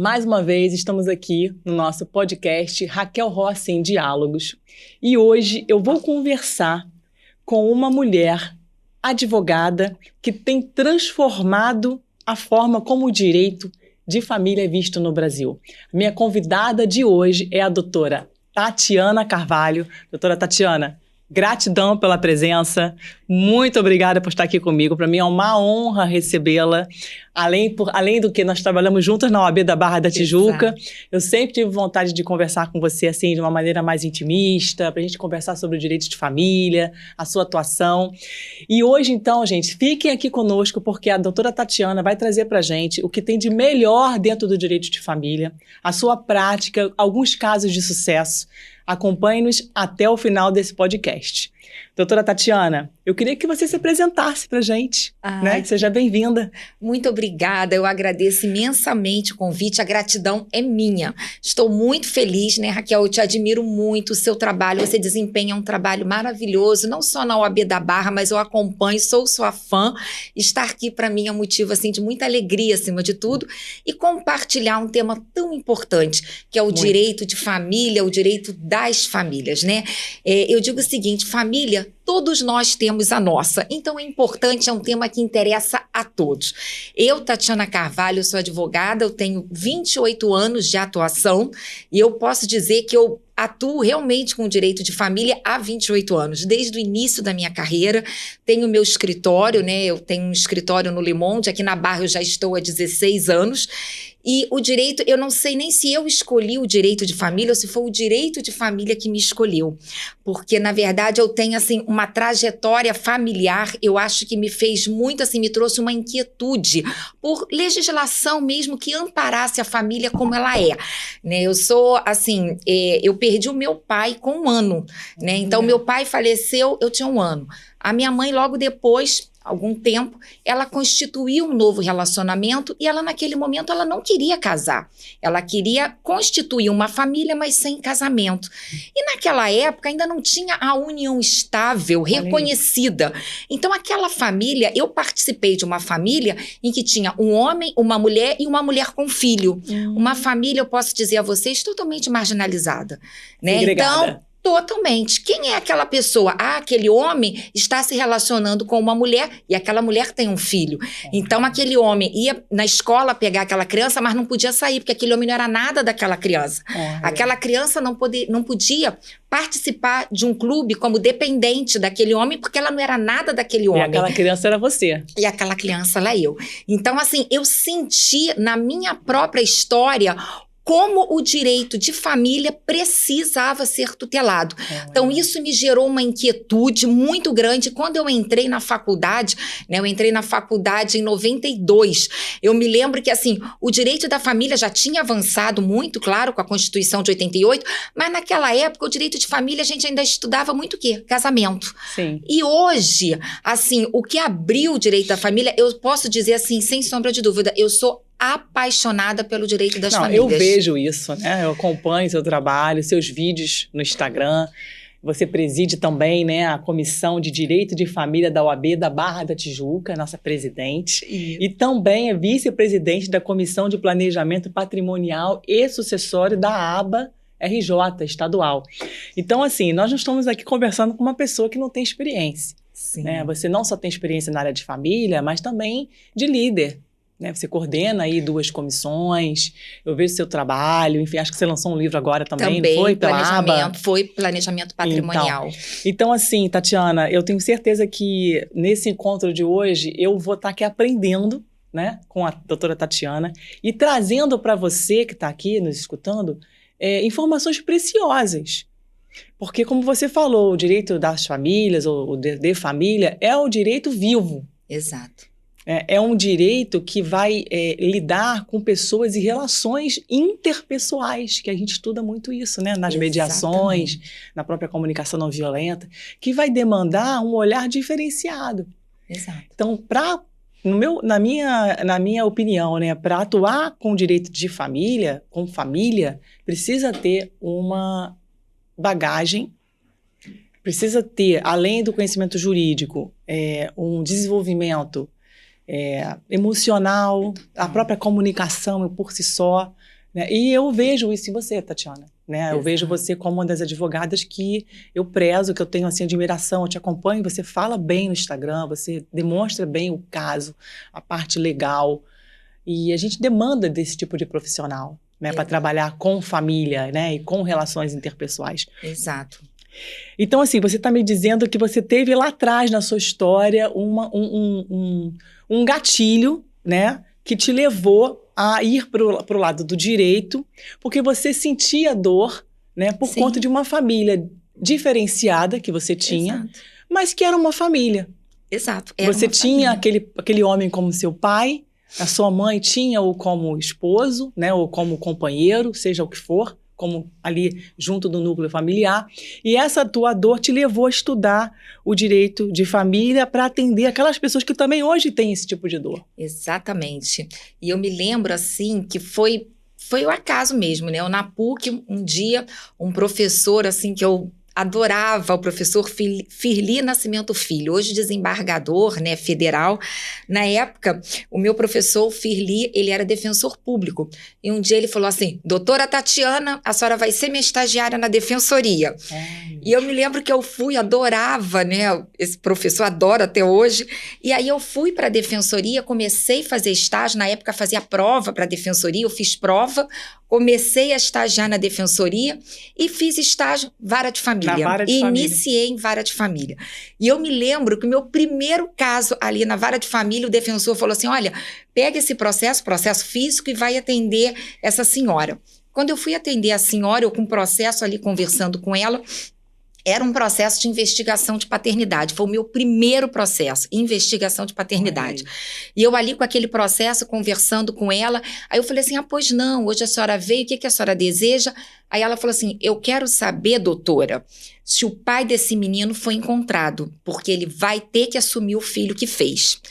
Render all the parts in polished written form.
Mais uma vez, estamos aqui no nosso podcast Raquel Rossi em Diálogos. E hoje eu vou conversar com uma mulher advogada que tem transformado a forma como o direito de família é visto no Brasil. Minha convidada de hoje é a doutora Tatiana Carvalho. Doutora Tatiana, gratidão pela presença, muito obrigada por estar aqui comigo. Para mim é uma honra recebê-la. Além do que nós trabalhamos juntas na OAB da Barra da Tijuca, exato, eu sempre tive vontade de conversar com você assim de uma maneira mais intimista, para a gente conversar sobre o direito de família, a sua atuação. E hoje, então, gente, fiquem aqui conosco, porque a doutora Tatiana vai trazer para a gente o que tem de melhor dentro do direito de família, a sua prática, alguns casos de sucesso. Acompanhe-nos até o final desse podcast. Doutora Tatiana, eu queria que você se apresentasse para a gente, né? Seja bem-vinda. Muito obrigada, eu agradeço imensamente o convite, a gratidão é minha. Estou muito feliz, né, Raquel? Eu te admiro muito, o seu trabalho, você desempenha um trabalho maravilhoso, não só na OAB da Barra, mas eu acompanho, sou sua fã. Estar aqui para mim é um motivo assim, de muita alegria, acima de tudo, e compartilhar um tema tão importante, que é o direito de família, o direito das famílias, né? Eu digo o seguinte, família, todos nós temos a nossa, então é importante, é um tema que interessa a todos. Eu, Tatiana Carvalho, sou advogada, eu tenho 28 anos de atuação e eu posso dizer que eu atuo realmente com o direito de família há 28 anos, desde o início da minha carreira. Tenho meu escritório, né? Eu tenho um escritório no Le Monde, aqui na Barra eu já estou há 16 anos. E o direito, eu não sei nem se eu escolhi o direito de família ou se foi o direito de família que me escolheu. Porque, na verdade, eu tenho, assim, uma trajetória familiar, eu acho que me fez muito, assim, me trouxe uma inquietude por legislação mesmo que amparasse a família como ela é. Né? Eu sou, assim, eu perdi o meu pai com 1 ano, né? Então, meu pai faleceu, eu tinha 1 ano. A minha mãe, logo depois, algum tempo, ela constituiu um novo relacionamento e ela, naquele momento, ela não queria casar. Ela queria constituir uma família, mas sem casamento. E naquela época ainda não tinha a união estável, reconhecida. Então, aquela família, eu participei de uma família em que tinha um homem, uma mulher e uma mulher com filho. Uma família, eu posso dizer a vocês, totalmente marginalizada. Né? Então, totalmente. Quem é aquela pessoa? Aquele homem está se relacionando com uma mulher e aquela mulher tem um filho. Então, aquele homem ia na escola pegar aquela criança, mas não podia sair, porque aquele homem não era nada daquela criança. Aquela criança não podia participar de um clube como dependente daquele homem, porque ela não era nada daquele homem. E aquela criança era você. E aquela criança era eu. Então, assim, eu senti na minha própria história como o direito de família precisava ser tutelado. Então, isso me gerou uma inquietude muito grande. Quando eu entrei na faculdade, né, eu entrei na faculdade em 92, eu me lembro que, assim, o direito da família já tinha avançado muito, claro, com a Constituição de 88, mas naquela época, o direito de família, a gente ainda estudava muito o quê? Casamento. Sim. E hoje, assim, o que abriu o direito da família, eu posso dizer assim, sem sombra de dúvida, eu sou apaixonada pelo direito das famílias. Eu vejo isso, né? Eu acompanho seu trabalho, seus vídeos no Instagram. Você preside também, né, a Comissão de Direito de Família da OAB da Barra da Tijuca, nossa presidente. E também é vice-presidente da Comissão de Planejamento Patrimonial e Sucessório da ABA RJ, estadual. Então, assim, nós não estamos aqui conversando com uma pessoa que não tem experiência. Né? Você não só tem experiência na área de família, mas também de líder. Né? Você coordena aí 2 comissões, eu vejo seu trabalho, enfim, acho que você lançou um livro agora também, não foi? Foi Planejamento Patrimonial. Então, assim, Tatiana, eu tenho certeza que nesse encontro de hoje eu vou estar aqui aprendendo, né, com a doutora Tatiana e trazendo para você que está aqui nos escutando informações preciosas. Porque, como você falou, o direito das famílias, ou de família, é o direito vivo. Exato. É um direito que vai lidar com pessoas e relações interpessoais, que a gente estuda muito isso, né? Nas mediações, na própria comunicação não violenta, que vai demandar um olhar diferenciado. Exato. Então, na minha opinião, né, para atuar com o direito de família, com família, precisa ter uma bagagem, precisa ter, além do conhecimento jurídico, um desenvolvimento emocional, a própria comunicação por si só, né? E eu vejo isso em você, Tatiana, né? Eu vejo você como uma das advogadas que eu prezo, que eu tenho assim, admiração, eu te acompanho, você fala bem no Instagram, você demonstra bem o caso, a parte legal, e a gente demanda desse tipo de profissional, né? Para trabalhar com família, né? E com relações interpessoais. Exato. Então, assim, você está me dizendo que você teve lá atrás na sua história um gatilho, né, que te levou a ir para o lado do direito, porque você sentia dor, né, por Sim. conta de uma família diferenciada que você tinha, Exato. mas que era uma família. Exato. Era Você uma tinha família. aquele homem como seu pai, a sua mãe tinha-o como esposo, né, ou como companheiro, seja o que for, como ali junto do núcleo familiar, e essa tua dor te levou a estudar o direito de família para atender aquelas pessoas que também hoje têm esse tipo de dor. Exatamente. E eu me lembro, assim, que foi o acaso mesmo, né? Eu na PUC, um dia, um professor, assim, que eu adorava, o professor Firli Nascimento Filho, hoje desembargador, né, federal. Na época, o meu professor Firli, ele era defensor público. E um dia ele falou assim, doutora Tatiana, a senhora vai ser minha estagiária na defensoria. E eu me lembro que eu fui, adorava, né, esse professor, adoro até hoje. E aí eu fui para a defensoria, comecei a fazer estágio, na época fazia prova para a defensoria, eu fiz prova, comecei a estagiar na defensoria e fiz estágio vara de família. Na vara de família. Iniciei em vara de família. E eu me lembro que o meu primeiro caso ali na vara de família, o defensor falou assim, olha, pega esse processo físico e vai atender essa senhora. Quando eu fui atender a senhora, eu com o processo ali conversando com ela, era um processo de investigação de paternidade. Foi o meu primeiro processo, investigação de paternidade. E eu ali com aquele processo, conversando com ela, aí eu falei assim, pois não, hoje a senhora veio, o que a senhora deseja? Aí ela falou assim, eu quero saber, doutora, se o pai desse menino foi encontrado, porque ele vai ter que assumir o filho que fez.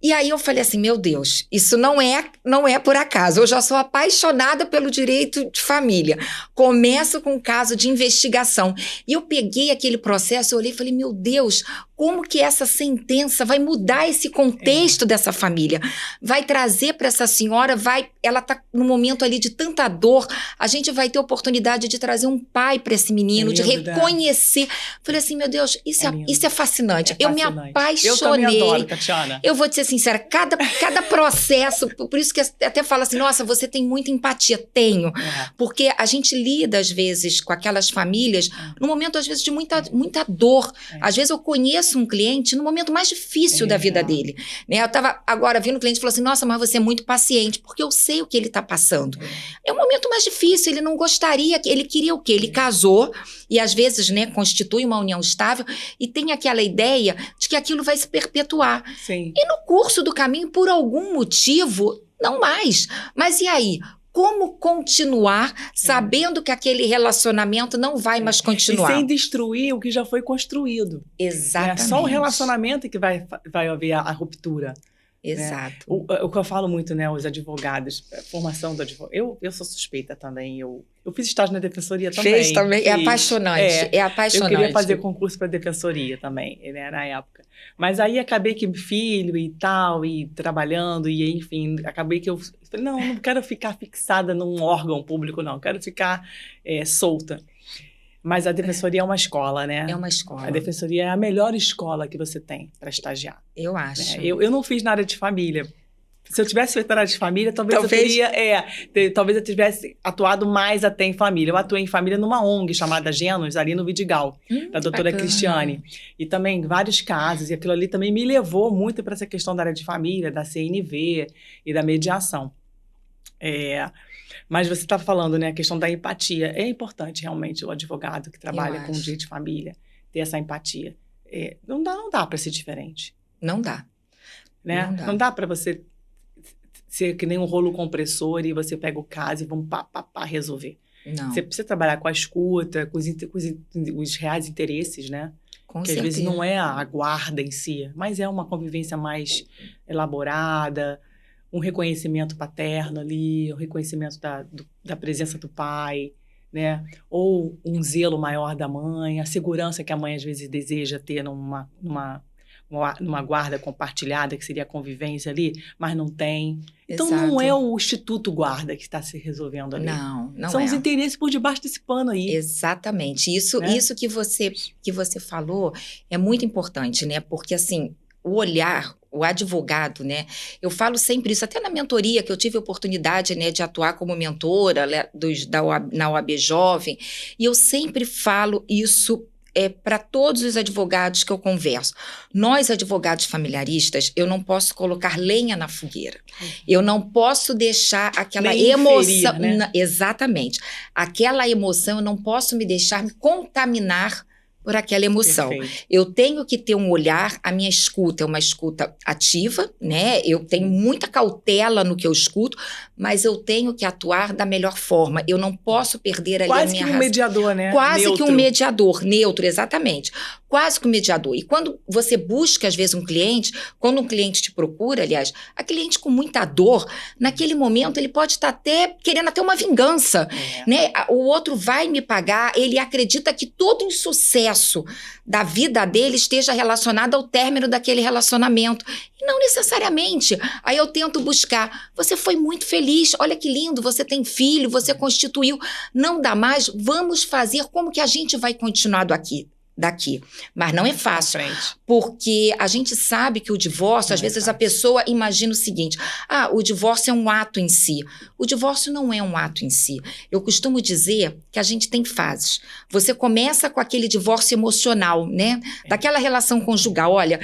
E aí eu falei assim, meu Deus, isso não é por acaso, eu já sou apaixonada pelo direito de família. Começo com um caso de investigação. E eu peguei aquele processo, eu olhei e falei, meu Deus, como que essa sentença vai mudar esse contexto dessa família? Vai trazer para essa senhora, ela está num momento ali de tanta dor, a gente vai ter oportunidade de trazer um pai para esse menino, de reconhecer. Falei assim, meu Deus, isso é fascinante. Eu me apaixonei. Eu também adoro, Tatiana. Eu vou te ser sincera, cada processo, por isso que até fala assim, nossa, você tem muita empatia. Tenho. Porque a gente lida, às vezes, com aquelas famílias, num momento, às vezes, de muita dor. Às vezes eu conheço um cliente no momento mais difícil da vida dele. Né? Eu estava agora vindo, o cliente falou assim, nossa, mas você é muito paciente, porque eu sei o que ele está passando. É um momento mais difícil, ele não gostaria, ele queria o quê? Ele casou e às vezes, né, constitui uma união estável e tem aquela ideia de que aquilo vai se perpetuar. Sim. E no curso do caminho, por algum motivo, não mais. Mas e aí? Como continuar sabendo que aquele relacionamento não vai mais continuar? E sem destruir o que já foi construído. Exatamente. É só o relacionamento que vai haver a ruptura. Exato. Né? O que eu falo muito, né, os advogados, a formação do advogado. Eu sou suspeita também. Eu fiz estágio na defensoria também. Fez também? É apaixonante. É apaixonante. Eu queria fazer concurso para defensoria também, né, na época. Mas aí acabei que filho e tal, e trabalhando, e enfim, acabei que eu falei, não quero ficar fixada num órgão público, não. Quero ficar solta. Mas a defensoria é uma escola, né? É uma escola. A defensoria é a melhor escola que você tem para estagiar. Eu acho. Eu não fiz na área de família. Se eu tivesse feito na área de família, talvez eu tivesse atuado mais até em família. Eu atuei em família numa ONG chamada Genos, ali no Vidigal, da doutora Cristiane. E também vários casos. E aquilo ali também me levou muito para essa questão da área de família, da CNV e da mediação. Mas você está falando, né, a questão da empatia. É importante, realmente, o advogado que trabalha com direito de família ter essa empatia. Não dá para ser diferente. Não dá. Né? Não dá para você ser que nem um rolo compressor e você pega o caso e vamos resolver. Não. Você precisa trabalhar com a escuta, com os reais interesses, né? Com que certeza. Às vezes não é a guarda em si, mas é uma convivência mais elaborada, um reconhecimento paterno ali, um reconhecimento da presença do pai, né? Ou um zelo maior da mãe, a segurança que a mãe às vezes deseja ter numa numa guarda compartilhada, que seria a convivência ali, mas não tem. Então, Exato. não é o Instituto Guarda que está se resolvendo ali. Não São é. os interesses por debaixo desse pano aí. Exatamente. Isso que você falou é muito importante, né? Porque, assim, o olhar, o advogado, né? Eu falo sempre isso, até na mentoria, que eu tive a oportunidade, né, de atuar como mentora, né, na OAB Jovem, e eu sempre falo isso para todos os advogados que eu converso. Nós, advogados familiaristas, eu não posso colocar lenha na fogueira. Eu não posso deixar aquela Nem emoção... inferir, né? Exatamente. Aquela emoção, eu não posso me deixar me contaminar por aquela emoção. Perfeito. Eu tenho que ter um olhar, a minha escuta é uma escuta ativa, né? Eu tenho muita cautela no que eu escuto, mas eu tenho que atuar da melhor forma. Eu não posso perder ali a Quase minha que um razão. mediador, né? Quase Neutro. que um mediador, neutro, exatamente. Quase que um mediador. E quando você busca, às vezes, um cliente, quando um cliente te procura, aliás, a cliente com muita dor, naquele momento ele pode estar até querendo até uma vingança, né? O outro vai me pagar, ele acredita que todo insucesso da vida dele esteja relacionado ao término daquele relacionamento. E não necessariamente. Aí eu tento buscar. Você foi muito feliz, olha que lindo, você tem filho, você constituiu. Não dá mais, vamos fazer como que a gente vai continuar daqui. Mas não é fácil, porque a gente sabe que o divórcio, às vezes a pessoa imagina o seguinte, o divórcio é um ato em si. O divórcio não é um ato em si. Eu costumo dizer que a gente tem fases. Você começa com aquele divórcio emocional, né? Daquela relação conjugal, olha...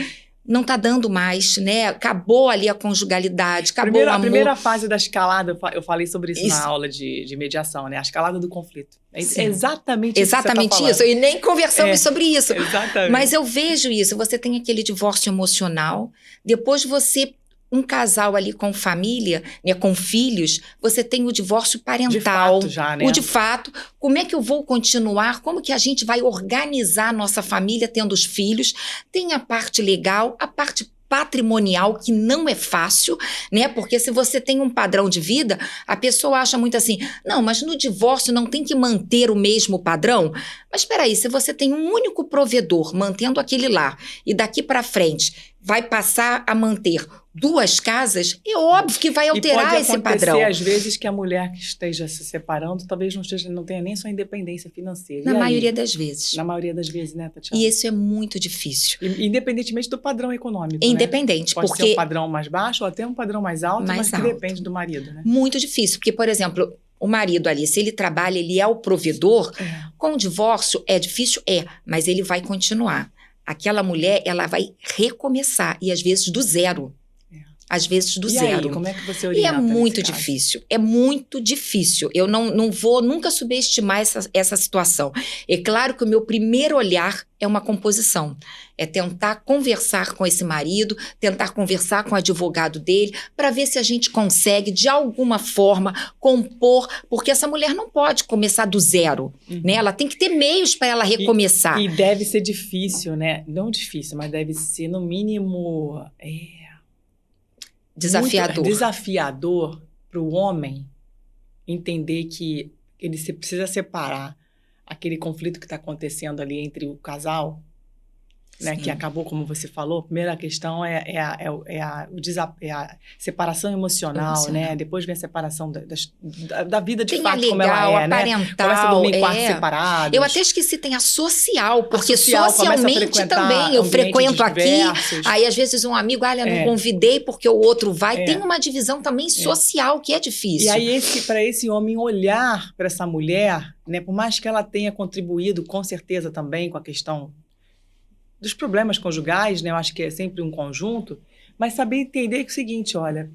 Não está dando mais, né? Acabou ali a conjugalidade, acabou o amor. A primeira fase da escalada, eu falei sobre isso na aula de mediação, né? A escalada do conflito. É exatamente isso que você tá falando. Isso. E nem conversamos sobre isso. Exatamente. Mas eu vejo isso. Você tem aquele divórcio emocional, depois você... Um casal ali com família, né, com filhos, você tem o divórcio parental. De fato já, né? O de fato. Como é que eu vou continuar? Como que a gente vai organizar a nossa família tendo os filhos? Tem a parte legal, a parte patrimonial, que não é fácil, né? Porque se você tem um padrão de vida, a pessoa acha muito assim, não, mas no divórcio não tem que manter o mesmo padrão? Mas espera aí, se você tem um único provedor mantendo aquele lar e daqui para frente vai passar a manter 2 casas, é óbvio que vai alterar esse padrão. E pode acontecer, às vezes, que a mulher que esteja se separando talvez não tenha nem sua independência financeira. Na maioria das vezes. Na maioria das vezes, né, Tatiana? E isso é muito difícil. Independentemente do padrão econômico, Independente, né? Pode porque... ser um padrão mais baixo ou até um padrão mais alto, mas que depende do marido, né? Muito difícil, porque, por exemplo... O marido ali, se ele trabalha, ele é o provedor. Com o divórcio, é difícil? Mas ele vai continuar. Aquela mulher, ela vai recomeçar, e às vezes do zero. Às vezes do zero. Aí, como é que você orienta? E é muito difícil, é muito difícil. Eu não vou nunca subestimar essa situação. É claro que o meu primeiro olhar é uma composição. É tentar conversar com esse marido, tentar conversar com o advogado dele, para ver se a gente consegue, de alguma forma, compor, porque essa mulher não pode começar do zero, né? Ela tem que ter meios para ela recomeçar. E deve ser difícil, né? Não difícil, mas deve ser, no mínimo... Desafiador. Desafiador para o homem entender que ele precisa separar aquele conflito que está acontecendo ali entre o casal, né, que acabou, como você falou. A primeira questão é a separação emocional, né? Depois vem a separação da vida de fato, como ela é, né? Parental, começa a dormir em quartos separados. Eu até esqueci, tem a social, porque social, socialmente também eu frequento aqui, aí às vezes um amigo, não convidei porque o outro vai. Tem uma divisão também social que é difícil. E aí, para esse homem olhar para essa mulher, né, por mais que ela tenha contribuído, com certeza também, com a questão dos problemas conjugais, né? Eu acho que é sempre um conjunto, mas saber entender que é o seguinte, olha,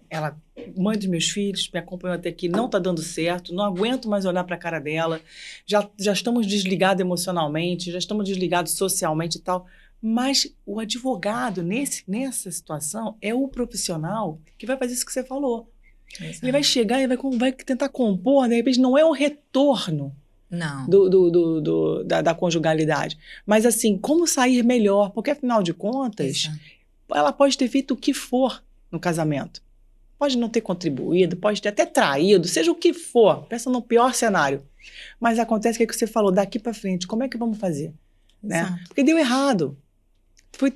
ela, mãe dos meus filhos, me acompanhou até aqui, não está dando certo, não aguento mais olhar para a cara dela, já estamos desligados emocionalmente, já estamos desligados socialmente e tal, mas o advogado, nessa situação, é o profissional que vai fazer isso que você falou. Exato. Ele vai chegar e vai tentar compor, de repente não é o retorno, não. Da conjugalidade. Mas assim, como sair melhor? Porque, afinal de contas, ela pode ter feito o que for no casamento. Pode não ter contribuído, pode ter até traído, seja o que for. Pensa no pior cenário. Mas acontece o que você falou, daqui para frente, como é que vamos fazer? Né? Porque deu errado.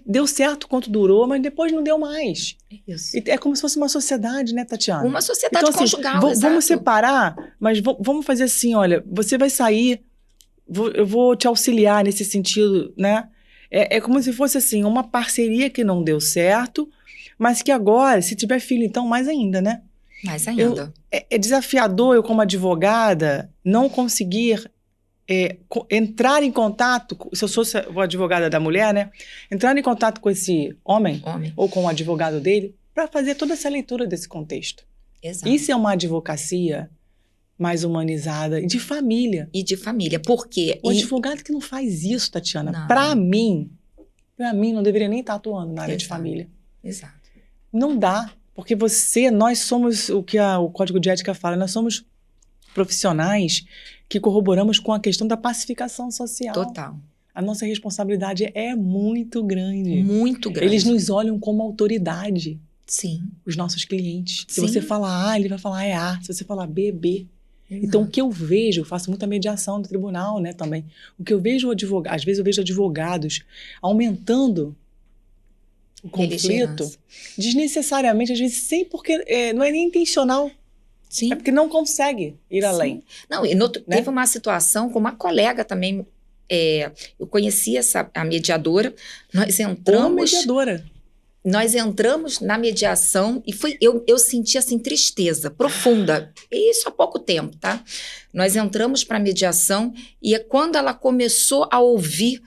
deu certo quanto durou, mas depois não deu mais. Isso. E é como se fosse uma sociedade, né, Tatiana? Uma sociedade então, conjugal, assim, exato. vamos separar, mas vamos fazer assim, olha, você vai sair, eu vou te auxiliar nesse sentido, né? É como se fosse assim, uma parceria que não deu certo, mas que agora, se tiver filho, então, mais ainda, né? Mais ainda. É desafiador eu, como advogada, não conseguir entrar em contato, se eu sou a advogada da mulher, né? Entrar em contato com esse homem. Ou com o advogado dele, para fazer toda essa leitura desse contexto. Exato. Isso é uma advocacia mais humanizada e de família. E de família, porque... O advogado que não faz isso, Tatiana, Não. para mim, não deveria nem estar atuando na área de família. Exato. Não dá, porque nós somos o que o Código de Ética fala, nós somos profissionais que corroboramos com a questão da pacificação social. Total. A nossa responsabilidade é muito grande. Muito grande. Eles nos olham como autoridade. Sim. Os nossos clientes. Se Sim. você falar A, ele vai falar é A. Se você falar B, é B. Exato. Então, o que eu vejo, eu faço muita mediação do tribunal, né, também. O que eu vejo, às vezes eu vejo advogados aumentando o conflito desnecessariamente, às vezes sem porque não é nem intencional. Sim. É porque não consegue ir além. Não, e teve uma situação com uma colega também, eu conheci a mediadora, nós entramos na mediação e eu senti, assim, tristeza profunda, isso há pouco tempo, tá? Nós entramos para a mediação e quando ela começou a ouvir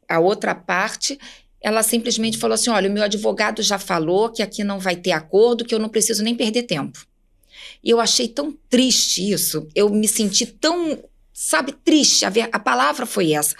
a outra parte, ela simplesmente falou assim, olha, o meu advogado já falou que aqui não vai ter acordo, que eu não preciso nem perder tempo. E eu achei tão triste isso, eu me senti tão, triste, a palavra foi essa.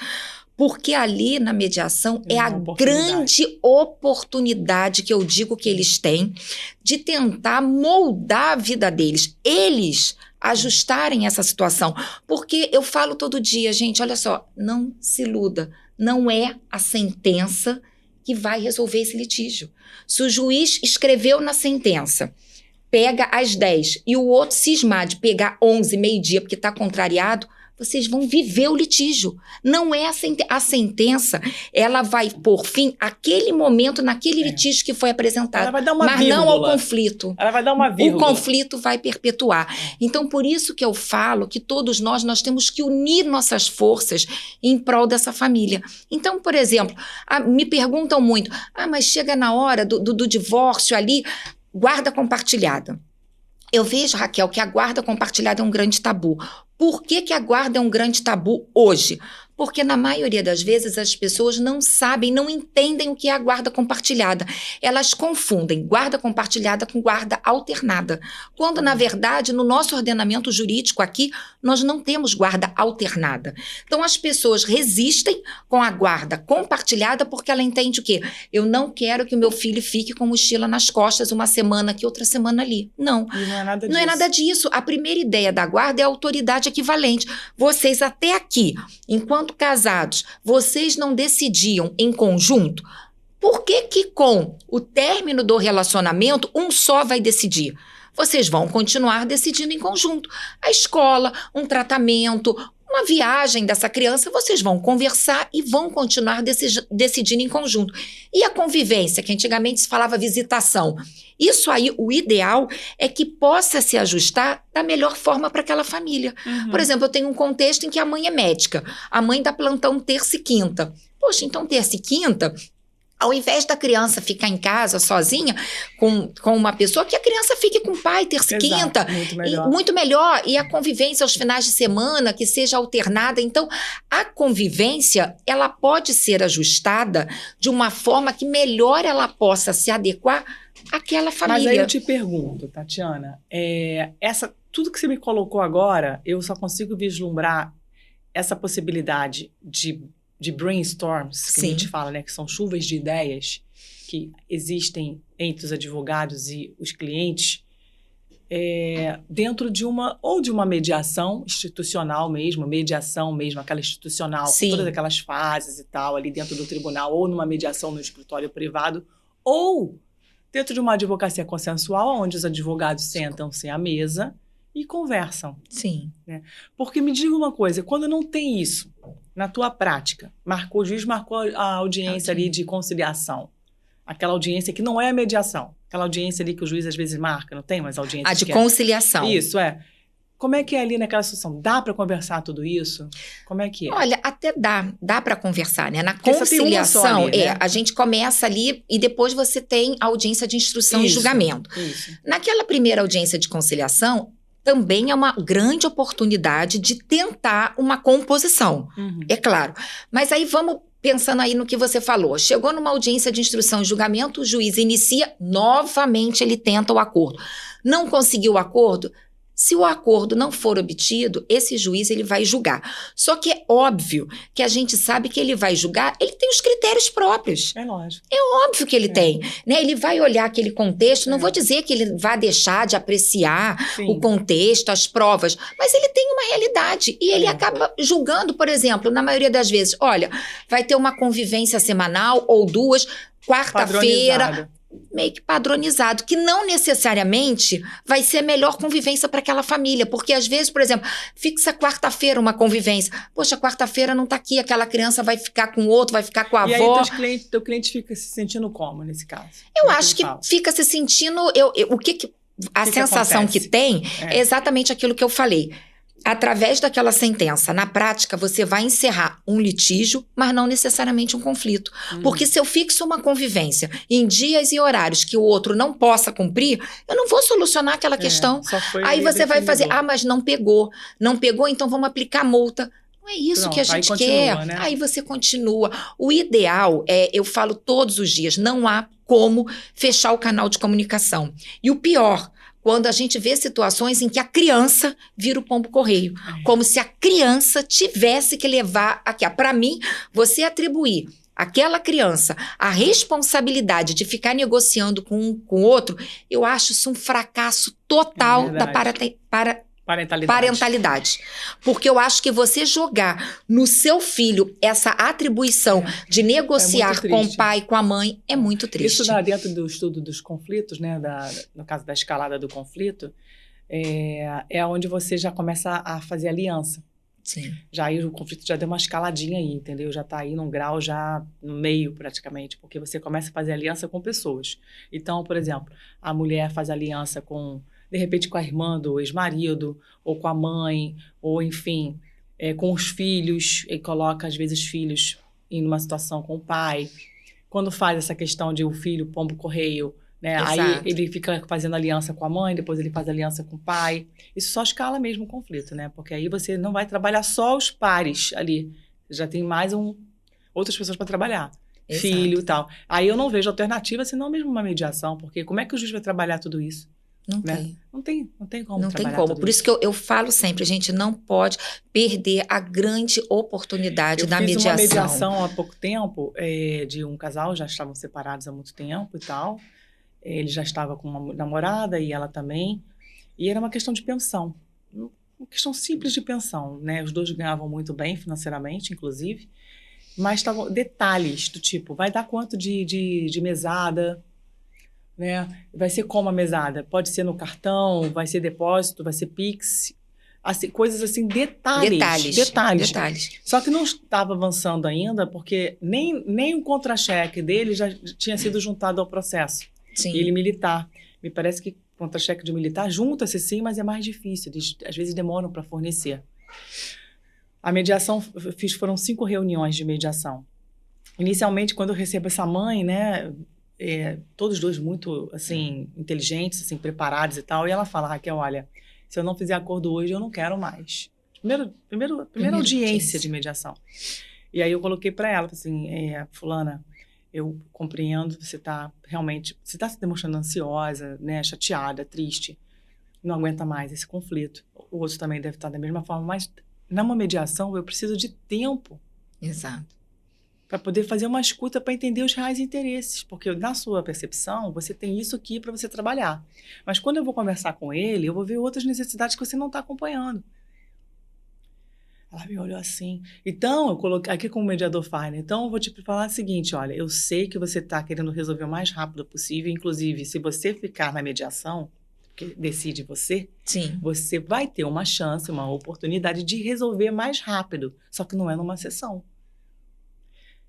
Porque ali na mediação é a grande oportunidade que eu digo que eles têm de tentar moldar a vida deles. Eles ajustarem essa situação. Porque eu falo todo dia, gente, olha só, não se iluda. Não é a sentença que vai resolver esse litígio. Se o juiz escreveu na sentença, pega às 10 e o outro cismar de pegar 11, meio-dia, porque está contrariado, vocês vão viver o litígio. Não é a sentença, ela vai pôr fim àquele momento, naquele litígio que foi apresentado. Ela vai dar uma mas vírgula. Não ao conflito. Ela vai dar uma vírgula. O conflito vai perpetuar. Então, por isso que eu falo que todos nós temos que unir nossas forças em prol dessa família. Então, por exemplo, me perguntam muito, mas chega na hora do divórcio ali, guarda compartilhada. Eu vejo, Raquel, que a guarda compartilhada é um grande tabu. Por que a guarda é um grande tabu hoje? Porque na maioria das vezes as pessoas não sabem, não entendem o que é a guarda compartilhada. Elas confundem guarda compartilhada com guarda alternada. Quando, na verdade, no nosso ordenamento jurídico aqui, nós não temos guarda alternada. Então, as pessoas resistem com a guarda compartilhada porque ela entende o quê? Eu não quero que o meu filho fique com mochila nas costas uma semana aqui, outra semana ali. Não. E não é nada disso. Não é nada disso. A primeira ideia da guarda é a autoridade equivalente. Vocês até aqui, enquanto casados, vocês não decidiam em conjunto? Por que com o término do relacionamento, um só vai decidir? Vocês vão continuar decidindo em conjunto. A escola, um tratamento, uma viagem dessa criança, vocês vão conversar e vão continuar decidindo em conjunto. E a convivência, que antigamente se falava visitação, isso aí, o ideal é que possa se ajustar da melhor forma para aquela família. Uhum. Por exemplo, eu tenho um contexto em que a mãe é médica, a mãe dá plantão terça e quinta. Poxa, então terça e quinta, ao invés da criança ficar em casa sozinha com uma pessoa, que a criança fique com o pai terça e quinta. Muito melhor. Muito melhor. E a convivência aos finais de semana, que seja alternada. Então, a convivência, ela pode ser ajustada de uma forma que melhor ela possa se adequar àquela família. Mas aí eu te pergunto, Tatiana, tudo que você me colocou agora, eu só consigo vislumbrar essa possibilidade de brainstorms, que a gente fala, né, que são chuvas de ideias que existem entre os advogados e os clientes, dentro de uma mediação institucional mesmo, aquela institucional, com todas aquelas fases e tal, ali dentro do tribunal, ou numa mediação no escritório privado, ou dentro de uma advocacia consensual, onde os advogados sentam-se à mesa e conversam. Sim. Né? Porque me diga uma coisa, quando não tem isso, na tua prática, o juiz marcou a audiência ali de conciliação. Aquela audiência que não é a mediação. Aquela audiência ali que o juiz às vezes marca, não tem mais audiência. A de conciliação. Isso, é. Como é que é ali naquela situação? Dá para conversar tudo isso? Como é que é? Olha, até dá para conversar, né? Na conciliação, ali, né? a gente começa ali e depois você tem a audiência de instrução e julgamento. Isso. Naquela primeira audiência de conciliação, também é uma grande oportunidade de tentar uma composição, é claro. Mas aí vamos pensando aí no que você falou. Chegou numa audiência de instrução e julgamento, o juiz inicia, novamente ele tenta o acordo. Não conseguiu o acordo? Se o acordo não for obtido, esse juiz ele vai julgar. Só que é óbvio que a gente sabe que ele vai julgar, ele tem os critérios próprios. É lógico. É óbvio que ele tem. Né? Ele vai olhar aquele contexto, não vou dizer que ele vai deixar de apreciar o contexto, as provas, mas ele tem uma realidade e ele acaba julgando, por exemplo, na maioria das vezes, olha, vai ter uma convivência semanal ou duas, quarta-feira, meio que padronizado, que não necessariamente vai ser a melhor convivência para aquela família, porque às vezes, por exemplo, fixa quarta-feira uma convivência, poxa, quarta-feira não tá aqui, aquela criança vai ficar com outro, vai ficar com a avó. E aí teu cliente fica se sentindo como nesse caso? Eu acho que fica se sentindo, a sensação que tem é exatamente aquilo que eu falei. Através daquela sentença, na prática, você vai encerrar um litígio, mas não necessariamente um conflito. Porque se eu fixo uma convivência em dias e horários que o outro não possa cumprir, eu não vou solucionar aquela questão. Aí você vai fazer, mas não pegou. Não pegou, então vamos aplicar multa. Não é isso que a gente quer. Né? Aí você continua. O ideal eu falo todos os dias, não há como fechar o canal de comunicação. E o pior, quando a gente vê situações em que a criança vira o pombo-correio. Como se a criança tivesse que levar aqui. Para mim, você atribuir àquela criança a responsabilidade de ficar negociando com o outro, eu acho isso um fracasso total da parentalidade. Porque eu acho que você jogar no seu filho essa atribuição de negociar com o pai, com a mãe, é muito triste. Isso dentro do estudo dos conflitos, né, no caso da escalada do conflito, é onde você já começa a fazer aliança. Sim. Já aí o conflito já deu uma escaladinha aí, entendeu? Já está aí num grau já no meio praticamente, porque você começa a fazer aliança com pessoas. Então, por exemplo, a mulher faz aliança de repente com a irmã do ex-marido, ou com a mãe, ou enfim, com os filhos, e coloca às vezes filhos em uma situação com o pai. Quando faz essa questão de o filho pombo-correio, né? Aí ele fica fazendo aliança com a mãe, depois ele faz aliança com o pai. Isso só escala mesmo o conflito, né? Porque aí você não vai trabalhar só os pares ali. Você já tem mais outras pessoas para trabalhar. Exato. Filho e tal. Aí eu não vejo alternativa senão mesmo uma mediação, porque como é que o juiz vai trabalhar tudo isso? Não né? tem. Não tem como Não trabalhar tem como. tudo Por isso que eu falo sempre, a gente não pode perder a grande oportunidade da mediação. Eu fiz uma mediação há pouco tempo de um casal, já estavam separados há muito tempo e tal. Ele já estava com uma namorada e ela também. E era uma questão de pensão. Uma questão simples de pensão, né? Os dois ganhavam muito bem financeiramente, inclusive. Mas estavam detalhes do tipo, vai dar quanto de mesada, né? Vai ser como a mesada? Pode ser no cartão, vai ser depósito, vai ser Pix, assim, coisas assim, detalhes. Só que não estava avançando ainda, porque nem o contra-cheque dele já tinha sido juntado ao processo. Sim. E ele militar. Me parece que contra-cheque de militar junta-se sim, mas é mais difícil. Eles, às vezes demoram para fornecer. A mediação, foram 5 reuniões de mediação. Inicialmente, quando eu recebo essa mãe, né, todos dois muito, assim, inteligentes, assim, preparados e tal, e ela fala, Raquel, olha, se eu não fizer acordo hoje, eu não quero mais. Primeira audiência de mediação. E aí eu coloquei para ela, assim, fulana, eu compreendo, você está se demonstrando ansiosa, né, chateada, triste, não aguenta mais esse conflito. O outro também deve estar da mesma forma, mas numa mediação eu preciso de tempo. Exato. Para poder fazer uma escuta para entender os reais interesses, porque na sua percepção você tem isso aqui para você trabalhar. Mas quando eu vou conversar com ele, eu vou ver outras necessidades que você não está acompanhando. Ela me olhou assim. Então, eu coloquei aqui como mediador faz, né? Então, eu vou te falar o seguinte, olha, eu sei que você está querendo resolver o mais rápido possível, inclusive, se você ficar na mediação, porque decide você, Sim. você vai ter uma chance, uma oportunidade de resolver mais rápido. Só que não é numa sessão.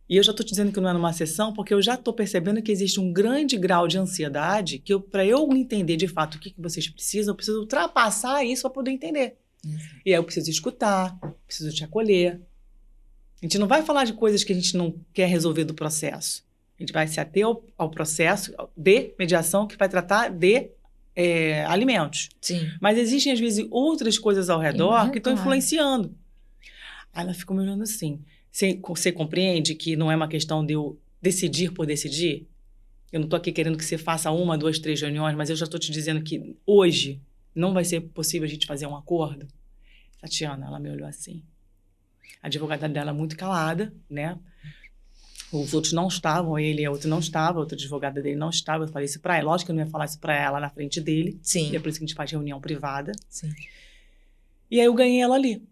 E eu já estou te dizendo que não é numa sessão porque eu já estou percebendo que existe um grande grau de ansiedade que para eu entender de fato o que vocês precisam, eu preciso ultrapassar isso para poder entender. E aí eu preciso escutar, preciso te acolher. A gente não vai falar de coisas que a gente não quer resolver do processo. A gente vai se ater ao processo de mediação que vai tratar de alimentos. Sim. Mas existem, às vezes, outras coisas ao redor que estão influenciando. Aí ela ficou me olhando assim. Você compreende que não é uma questão de eu decidir por decidir? Eu não estou aqui querendo que você faça 1, 2, 3 reuniões, mas eu já estou te dizendo que hoje não vai ser possível a gente fazer um acordo. Tatiana, ela me olhou assim. A advogada dela muito calada, né? Os outros não estavam, ele e a outra não estava, a outra advogada dele não estava. Eu falei isso para ela. Lógico que eu não ia falar isso para ela na frente dele. Sim. E é por isso que a gente faz reunião privada. Sim. E aí eu ganhei ela ali.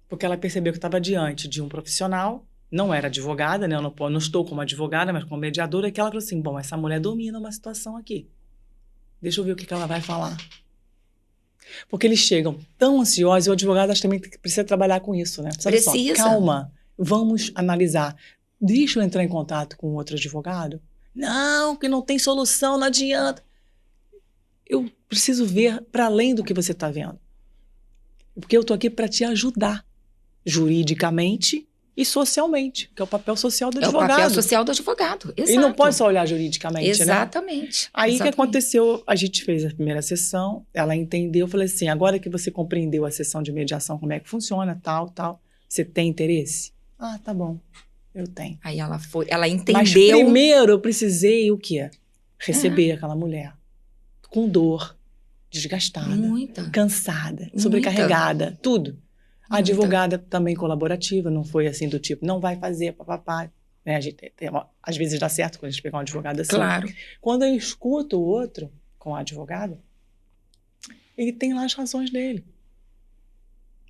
Porque ela percebeu que estava diante de um profissional, não era advogada, né? Eu não estou como advogada, mas como mediadora, que ela falou assim, bom, essa mulher domina uma situação aqui. Deixa eu ver o que ela vai falar. Porque eles chegam tão ansiosos, e o advogado acho também que precisa trabalhar com isso, né? Precisa. Só, calma, vamos analisar. Deixa eu entrar em contato com outro advogado? Não, que não tem solução, não adianta. Eu preciso ver para além do que você está vendo. Porque eu estou aqui para te ajudar, juridicamente e socialmente, que é o papel social do advogado. É o papel social do advogado, exato. Ele não pode só olhar juridicamente, exatamente, né? Aí o que exatamente. aconteceu, a gente fez a primeira sessão, ela entendeu, eu falei assim, agora que você compreendeu a sessão de mediação, como é que funciona, tal, você tem interesse? Ah, tá bom, eu tenho. Aí ela entendeu. Mas primeiro eu precisei o quê? Receber aquela mulher com dor, desgastada, cansada, sobrecarregada, tudo. A advogada também colaborativa, não foi assim do tipo, não vai fazer, papapá. Né? A gente às vezes dá certo quando a gente pegar um advogado assim. Claro. Quando eu escuto o outro com a advogada, ele tem lá as razões dele.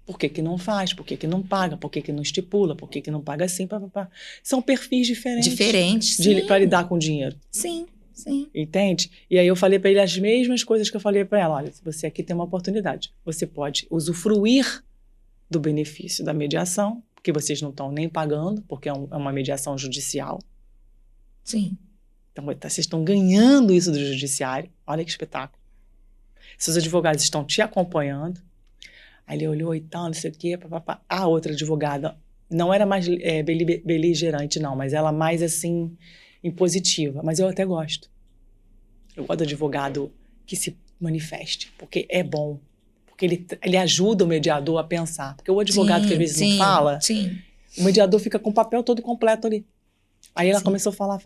Por que não faz? Por que não paga? Por que não estipula? Por que não paga assim? Papapá. São perfis diferentes. Diferentes, para lidar com dinheiro. Sim, sim. Entende? E aí eu falei para ele as mesmas coisas que eu falei para ela. Olha, você aqui tem uma oportunidade. Você pode usufruir do benefício da mediação, porque vocês não estão nem pagando, porque é uma mediação judicial. Sim. Então, vocês estão ganhando isso do judiciário. Olha que espetáculo. Seus advogados estão te acompanhando. Aí ele olhou e tal, não sei o quê. Papapá. A outra advogada não era mais beligerante, não, mas ela mais, assim, impositiva. Mas eu até gosto. Eu gosto do advogado que se manifeste, porque é bom. Porque ele ajuda o mediador a pensar. Porque o advogado que às vezes não fala, o mediador fica com o papel todo completo ali. Aí ela começou a falar.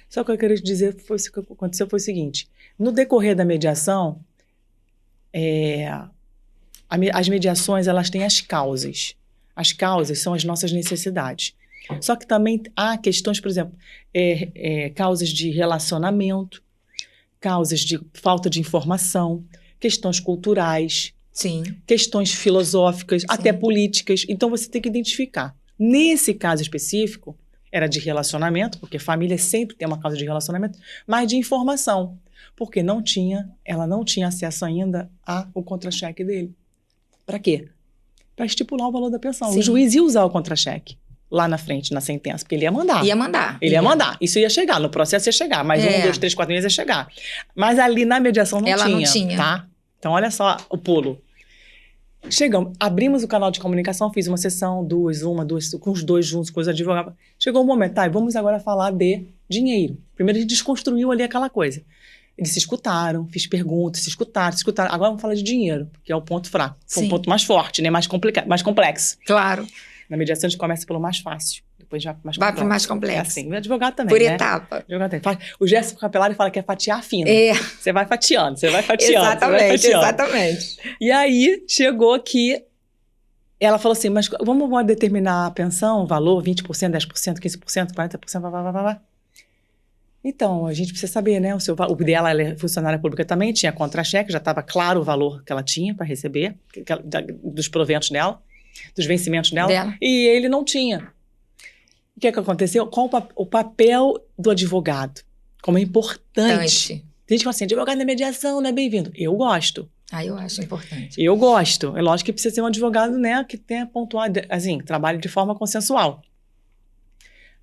Só que o que eu queria te dizer, o que aconteceu foi o seguinte. No decorrer da mediação, as mediações, elas têm as causas. As causas são as nossas necessidades. Só que também há questões, por exemplo, causas de relacionamento, causas de falta de informação, questões culturais, questões filosóficas, até políticas. Então, você tem que identificar. Nesse caso específico, era de relacionamento, porque família sempre tem uma causa de relacionamento, mas de informação, porque ela não tinha acesso ainda ao contra-cheque dele. Para quê? Para estipular o valor da pensão. O juiz ia usar o contra-cheque lá na frente, na sentença, porque ele ia mandar. Ele ia mandar. Isso ia chegar, no processo ia chegar. Mais 1, 2, 3, 4 meses ia chegar. Mas ali na mediação ela não tinha. Tá? Então, olha só o pulo. Chegamos, abrimos o canal de comunicação, fiz uma sessão, duas, com os dois juntos, com os advogados. Chegou o momento, vamos agora falar de dinheiro. Primeiro a gente desconstruiu ali aquela coisa. Eles se escutaram, fiz perguntas, se escutaram. Agora vamos falar de dinheiro, que é o ponto fraco. Foi um ponto mais forte, né? Mais complexo. Claro. Na mediação a gente começa pelo mais fácil, depois já mais complexo. Vai para o mais complexo. É assim, o advogado também, por né? etapa. O Gerson Capelari fala que é fatiar fino. Você vai fatiando. Exatamente. E aí, chegou que ela falou assim, mas vamos determinar a pensão, o valor, 20%, 10%, 15%, 40%, Então, a gente precisa saber, né? O dela, ela é funcionária pública também, tinha contra-cheque, já estava claro o valor que ela tinha para receber, dos proventos dela, dos vencimentos dela. E ele não tinha. O que aconteceu? Qual o papel do advogado? Como é importante Tem gente que fala assim, advogado na mediação não é bem-vindo. Eu gosto. Eu acho importante. Eu gosto. É lógico que precisa ser um advogado, né, que tenha pontuado, assim, trabalhe de forma consensual.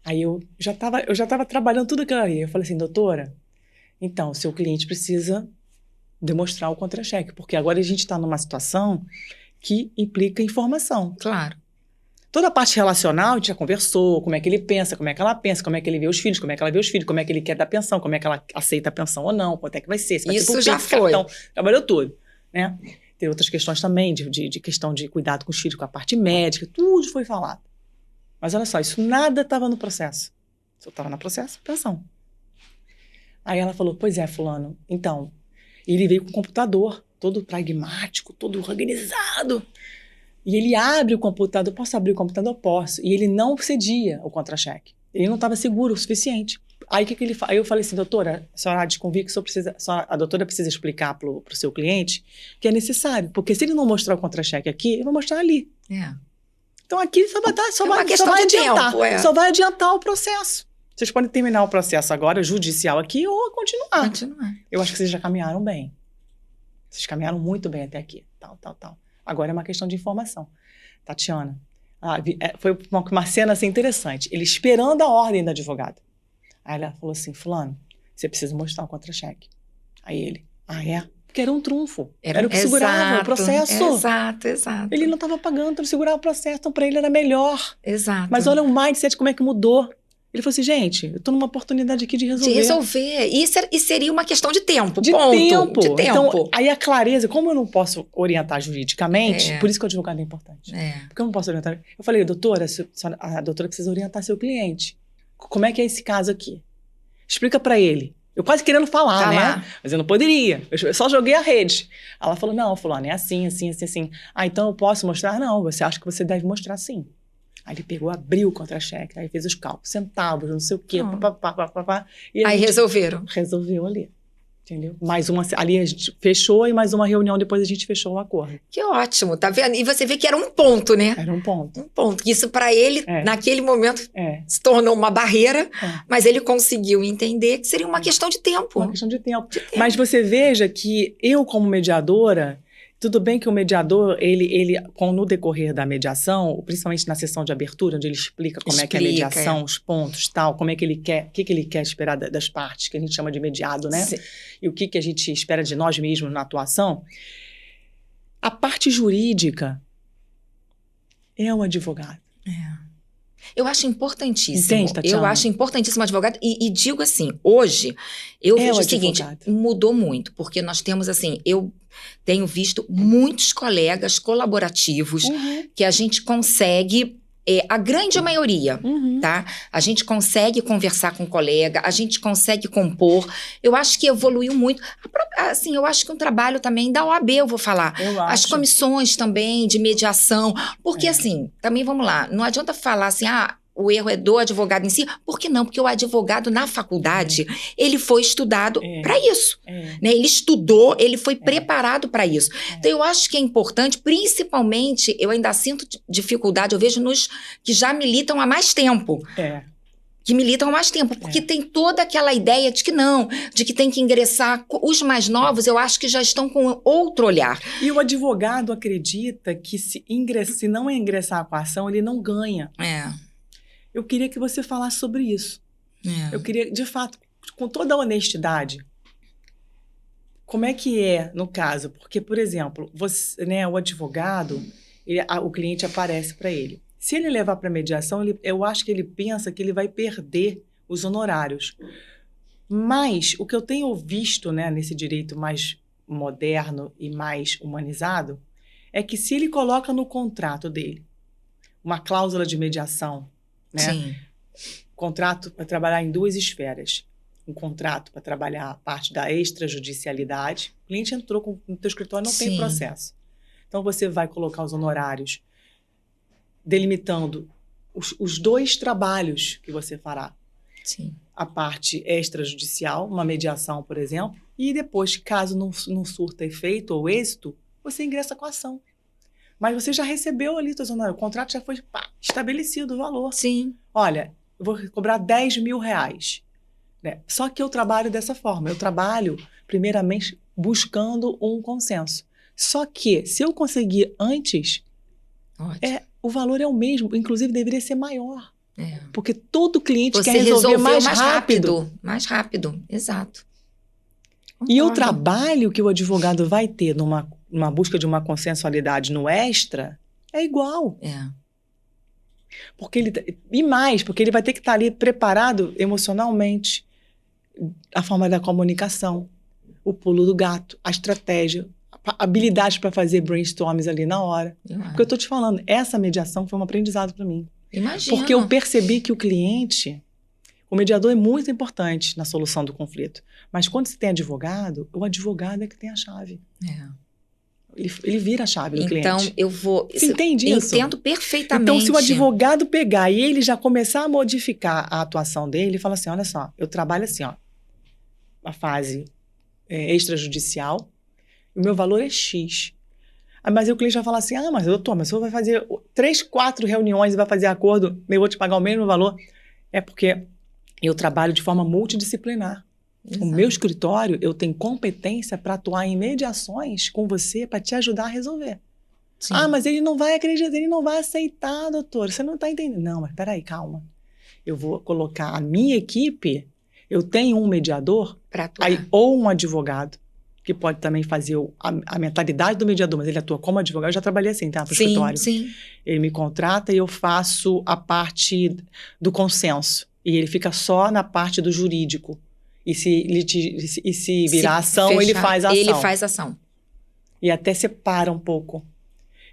Aí eu já estava trabalhando tudo aquilo ali. Eu falei assim, doutora, então, o seu cliente precisa demonstrar o contra-cheque, porque agora a gente está numa situação que implica informação. Claro. Toda a parte relacional, a gente já conversou, como é que ele pensa, como é que ela pensa, como é que ele vê os filhos, como é que ela vê os filhos, como é que ele quer dar pensão, como é que ela aceita a pensão ou não, quanto é que vai ser, se vai Isso ser por já Pix, foi. cartão, trabalhou tudo, né? Tem outras questões também, de questão de cuidado com os filhos, com a parte médica, tudo foi falado. Mas olha só, isso nada estava no processo. Só estava no processo, pensão. Aí ela falou, pois é, fulano, então, ele veio com o computador, todo pragmático, todo organizado. E ele abre o computador, posso abrir o computador? Posso. E ele não cedia o contra-cheque. Ele não estava seguro o suficiente. Aí, que ele Aí eu falei assim, doutora, a senhora há de convir que a doutora precisa explicar para o seu cliente que é necessário. Porque se ele não mostrar o contra-cheque aqui, eu vou mostrar ali. Então aqui só vai adiantar o processo. Vocês podem terminar o processo agora, judicial aqui, ou continuar. Eu acho que vocês já caminharam bem. Vocês caminharam muito bem até aqui. Tal. Agora é uma questão de informação. Tatiana, foi uma cena assim, interessante. Ele esperando a ordem da advogada. Aí ela falou assim, fulano, você precisa mostrar o contra-cheque. Aí ele, é? Porque era um trunfo. Era o que segurava o processo. Exato. Ele não estava pagando para segurar o processo, então para ele era melhor. Exato. Mas olha o mindset, como é que mudou. Ele falou assim, gente, eu estou numa oportunidade aqui de resolver. E seria uma questão de tempo, de ponto. Tempo. De tempo. Então, aí a clareza, como eu não posso orientar juridicamente, por isso que o advogado é importante. Porque eu não posso orientar. Eu falei, doutora, a doutora precisa orientar seu cliente. Como é que é esse caso aqui? Explica para ele. Eu quase querendo falar, né? Mas eu não poderia. Eu só joguei a rede. Ela falou, não, fulano, é assim. Então eu posso mostrar? Não, você acha que você deve mostrar sim. Aí ele pegou, abriu o contra-cheque, aí fez os cálculos, centavos, não sei o quê, e aí resolveram. Resolveu ali, entendeu? Ali a gente fechou e mais uma reunião depois a gente fechou o acordo. Que ótimo, tá vendo? E você vê que era um ponto, né? Era um ponto. Um ponto. Isso para ele, naquele momento, se tornou uma barreira, mas ele conseguiu entender que seria uma questão de tempo. Uma questão de tempo. Mas você veja que eu, como mediadora, tudo bem que o mediador, ele no decorrer da mediação, principalmente na sessão de abertura, onde ele explica como é que é a mediação, os pontos, tal, como é que ele quer, o que ele quer esperar das partes, que a gente chama de mediado, né? Sim. E o que a gente espera de nós mesmos na atuação. A parte jurídica é o advogado. Eu acho importantíssimo. Entende, Tatiana? Eu acho importantíssimo o advogado. E digo assim, hoje, eu vejo o seguinte, mudou muito. Porque nós temos assim, eu tenho visto muitos colegas colaborativos que a gente consegue, a grande maioria, tá? A gente consegue conversar com o colega, a gente consegue compor. Eu acho que evoluiu muito. Assim, eu acho que um trabalho também da OAB, eu vou falar. As comissões também de mediação. Porque assim, também vamos lá, não adianta falar assim, o erro é do advogado em si. Por que não? Porque o advogado na faculdade, ele foi estudado para isso. Né? Ele estudou, ele foi preparado para isso. Então, eu acho que é importante, principalmente, eu ainda sinto dificuldade, eu vejo nos que já militam há mais tempo. Que militam há mais tempo, porque tem toda aquela ideia de que não, de que tem que ingressar. Os mais novos, eu acho que já estão com outro olhar. E o advogado acredita que se não ingressar com a ação, ele não ganha. Eu queria que você falasse sobre isso. Eu queria, de fato, com toda a honestidade, como é que é no caso? Porque, por exemplo, você, né, o advogado, o cliente aparece para ele. Se ele levar para mediação, eu acho que ele pensa que ele vai perder os honorários. Mas o que eu tenho visto, né, nesse direito mais moderno e mais humanizado é que se ele coloca no contrato dele uma cláusula de mediação, né? Contrato para trabalhar em duas esferas. Um contrato para trabalhar a parte da extrajudicialidade. O cliente entrou no teu escritório, não tem processo. Então, você vai colocar os honorários delimitando os dois trabalhos que você fará. A parte extrajudicial, uma mediação, por exemplo, e depois, caso não surta efeito ou êxito, você ingressa com a ação. Mas você já recebeu ali, o contrato já foi estabelecido o valor. Olha, eu vou cobrar R$10 mil. né? Só que eu trabalho dessa forma. Eu trabalho, primeiramente, buscando um consenso. Só que, se eu conseguir antes, Ótimo. o valor é o mesmo. Inclusive, deveria ser maior. É. Porque todo cliente Você quer resolver resolveu mais rápido. Mais rápido, exato. E o Concordo. trabalho que o advogado vai ter numa busca de uma consensualidade no extra é igual. É. Porque ele vai ter que estar ali preparado emocionalmente. A forma da comunicação, o pulo do gato, a estratégia, habilidades para fazer brainstorms ali na hora. Porque eu estou te falando, essa mediação foi um aprendizado para mim. Imagina. Porque eu percebi que o mediador é muito importante na solução do conflito. Mas quando você tem advogado, o advogado é que tem a chave. É. Ele vira a chave do cliente. Então, eu vou... Você entende isso? Entendo perfeitamente. Então, se o advogado pegar e ele já começar a modificar a atuação dele, ele fala assim, olha só, eu trabalho assim, ó, a fase extrajudicial, o meu valor é X. Mas aí o cliente vai falar assim, mas doutor, mas o senhor vai fazer 3, 4 reuniões e vai fazer acordo, eu vou te pagar o mesmo valor. É porque eu trabalho de forma multidisciplinar. Exato. O meu escritório, eu tenho competência para atuar em mediações com você para te ajudar a resolver. Sim. Mas ele não vai acreditar, ele não vai aceitar, doutor. Você não está entendendo. Não, mas peraí, calma. Eu vou colocar a minha equipe, eu tenho um mediador, ou um advogado, que pode também fazer a mentalidade do mediador, mas ele atua como advogado. Eu já trabalhei assim, tá? Para o escritório. Sim. Ele me contrata e eu faço a parte do consenso. E ele fica só na parte do jurídico. E se virar ação, ele faz a ação. Ele faz ação. E até separa um pouco.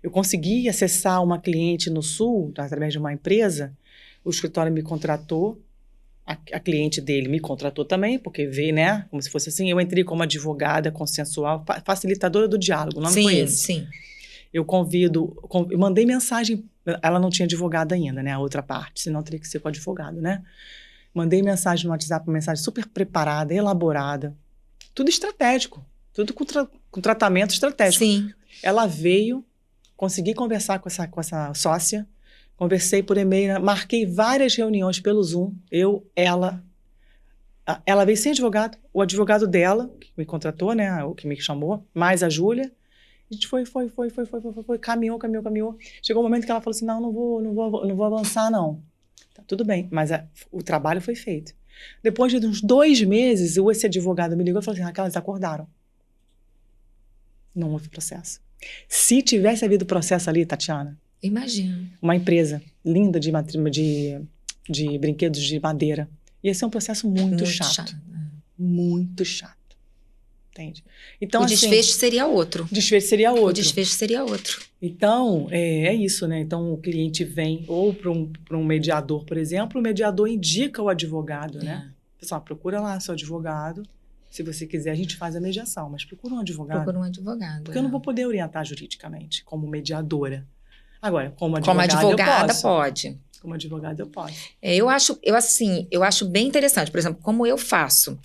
Eu consegui acessar uma cliente no Sul, através de uma empresa. O escritório me contratou. A cliente dele me contratou também, porque veio, né? Como se fosse assim. Eu entrei como advogada consensual, facilitadora do diálogo. O nome foi esse. Sim. Eu eu mandei mensagem. Ela não tinha advogado ainda, né? A outra parte, senão teria que ser com advogado, né? Mandei mensagem no WhatsApp, uma mensagem super preparada, elaborada. Tudo estratégico. Tudo com tratamento estratégico. Sim. Ela veio, consegui conversar com essa sócia, conversei por e-mail, marquei várias reuniões pelo Zoom, ela veio sem advogado, o advogado dela, que me contratou, né, o que me chamou, mais a Júlia. A gente foi, caminhou. Chegou um momento que ela falou assim, não vou avançar, não. Tá, tudo bem, mas o trabalho foi feito. Depois de uns 2 meses, esse advogado me ligou e falou assim, Raquel, eles acordaram. Não houve processo. Se tivesse havido processo ali, Tatiana... Imagina. Uma empresa linda de brinquedos de madeira. Ia ser um processo muito chato. Muito chato. Entende? Então, o desfecho seria outro. O desfecho seria outro. O desfecho seria outro. Então, é isso, né? Então, o cliente vem ou para um mediador, por exemplo, o mediador indica o advogado, né? Pessoal, procura lá seu advogado. Se você quiser, a gente faz a mediação, mas procura um advogado. Porque eu não vou poder orientar juridicamente como mediadora. Agora, como advogada pode. Como advogada, eu posso. Eu acho bem interessante. Por exemplo, como eu faço.